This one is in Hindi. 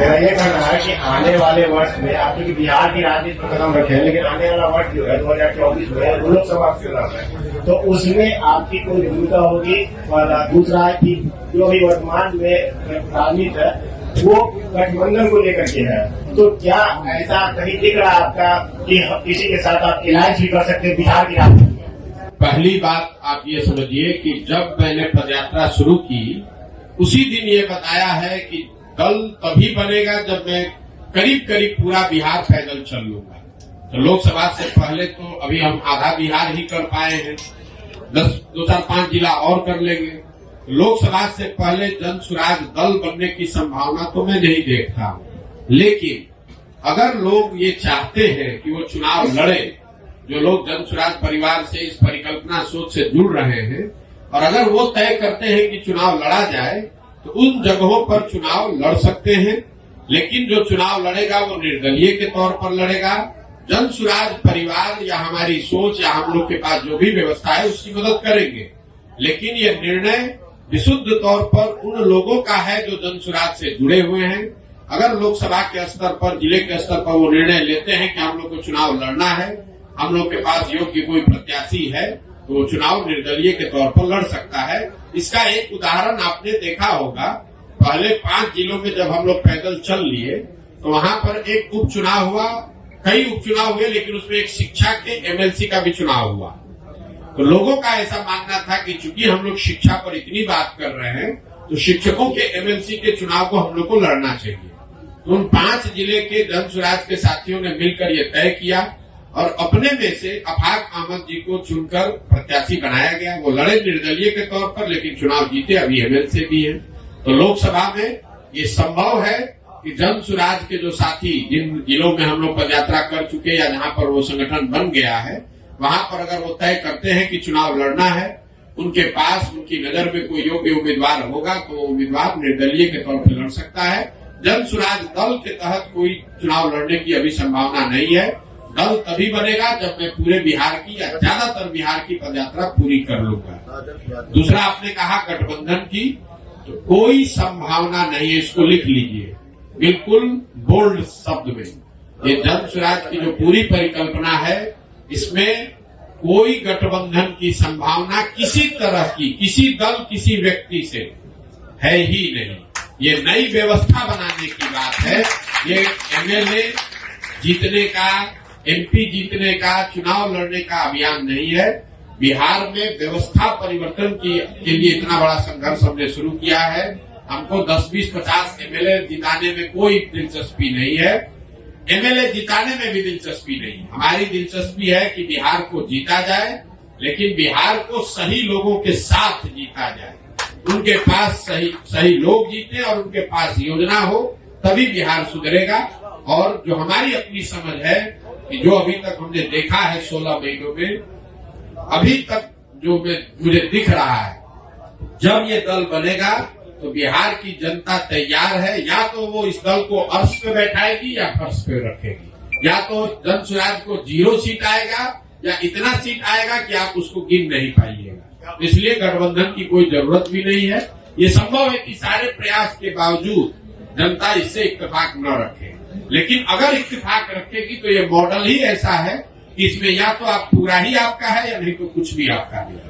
मेरा ये कहना है कि आने वाले वर्ष में आप क्योंकि बिहार की राजनीति पर कदम रखे हैं, लेकिन आने वाला वर्ष जो है 2024 में लोकसभा चुनाव है, तो उसमें आपकी कोई भूमिका होगी। और दूसरा है कि जो अभी वर्तमान में राजनीति है वो गठबंधन को लेकर के है, तो क्या ऐसा कहीं दिख रहा है आपका कि किसी के साथ आप इलाज भी कर सकते हैं बिहार की राजनीति में? पहली बात आप ये समझिए कि जब मैंने पदयात्रा शुरू की उसी दिन ये बताया है कि दल तभी बनेगा जब मैं करीब करीब पूरा बिहार पैदल चल लूंगा। तो लोकसभा से पहले तो अभी हम आधा बिहार ही कर पाए हैं, 2-4-5 जिला और कर लेंगे। लोकसभा से पहले जन सुराज दल बनने की संभावना तो मैं नहीं देखता हूं, लेकिन अगर लोग ये चाहते हैं कि वो चुनाव लड़े, जो लोग जन सुराज परिवार से इस परिकल्पना सोच से जुड़ रहे हैं, और अगर वो तय करते हैं कि चुनाव लड़ा जाए तो उन जगहों पर चुनाव लड़ सकते हैं। लेकिन जो चुनाव लड़ेगा वो निर्दलीय के तौर पर लड़ेगा। जन सुराज परिवार या हमारी सोच या हम लोग के पास जो भी व्यवस्था है उसकी मदद करेंगे, लेकिन ये निर्णय विशुद्ध तौर पर उन लोगों का है जो जन सुराज से जुड़े हुए हैं। अगर लोकसभा के स्तर पर, जिले के स्तर पर वो निर्णय लेते हैं कि हम लोग को चुनाव लड़ना है, हम लोग के पास योग्य कोई प्रत्याशी है, तो वो चुनाव निर्दलीय के तौर पर लड़ सकता है। इसका एक उदाहरण आपने देखा होगा, पहले 5 जिलों में जब हम लोग पैदल चल लिए तो वहां पर एक उपचुनाव हुआ, कई उपचुनाव हुए, लेकिन उसमें एक शिक्षा के एमएलसी का भी चुनाव हुआ। तो लोगों का ऐसा मानना था कि चूंकि हम लोग शिक्षा पर इतनी बात कर रहे हैं तो शिक्षकों के एमएलसी के चुनाव को हम लोग को लड़ना चाहिए। तो उन 5 जिले के जन सुराज के साथियों ने मिलकर ये तय किया और अपने में से अफाक अहमद जी को चुनकर प्रत्याशी बनाया गया। वो लड़े निर्दलीय के तौर पर, लेकिन चुनाव जीते, अभी एमएलसी भी है। तो लोकसभा में ये संभव है कि जन सुराज के जो साथी जिन जिलों में हम लोग पदयात्रा कर चुके या जहां पर वो संगठन बन गया है, वहां पर अगर वो तय करते हैं कि चुनाव लड़ना है, उनके पास उनकी नजर में कोई योग्य उम्मीदवार होगा तो उम्मीदवार निर्दलीय के तौर पर लड़ सकता है। जन सुराज दल के तहत कोई चुनाव लड़ने की अभी संभावना नहीं है। दल तभी बनेगा जब मैं पूरे बिहार की या ज्यादातर बिहार की पदयात्रा पूरी कर लूंगा। दूसरा आपने कहा गठबंधन की, तो कोई संभावना नहीं है, इसको लिख लीजिए बिल्कुल बोल्ड शब्द में। ये जन सुराज की जो पूरी परिकल्पना है, इसमें कोई गठबंधन की संभावना किसी तरह की, किसी दल किसी व्यक्ति से है ही नहीं। ये नई व्यवस्था बनाने की बात है। ये एमएलए जीतने का, एमपी जीतने का, चुनाव लड़ने का अभियान नहीं है। बिहार में व्यवस्था परिवर्तन के लिए इतना बड़ा संघर्ष हमने शुरू किया है। हमको 10, 20, 50 एमएलए जिताने में कोई दिलचस्पी नहीं है, एमएलए जिताने में भी दिलचस्पी नहीं। हमारी दिलचस्पी है कि बिहार को जीता जाए, लेकिन बिहार को सही लोगों के साथ जीता जाए, उनके पास सही लोग जीते और उनके पास योजना हो, तभी बिहार सुधरेगा। और जो हमारी अपनी समझ है कि जो अभी तक हमने देखा है 16 महीनों में, अभी तक जो मुझे दिख रहा है, जब ये दल बनेगा तो बिहार की जनता तैयार है। या तो वो इस दल को अर्श पे बैठाएगी या फर्श पे रखेगी, या तो जन सुराज को 0 सीट आएगा या इतना सीट आएगा कि आप उसको गिन नहीं पाइएगा। इसलिए गठबंधन की कोई जरूरत भी नहीं है। ये संभव है कि सारे प्रयास के बावजूद जनता इससे इत्तेफाक न रखे, लेकिन अगर इत्तेफाक रखेगी तो ये मॉडल ही ऐसा है कि इसमें या तो आप पूरा ही आपका है या नहीं तो कुछ भी आपका नहीं है।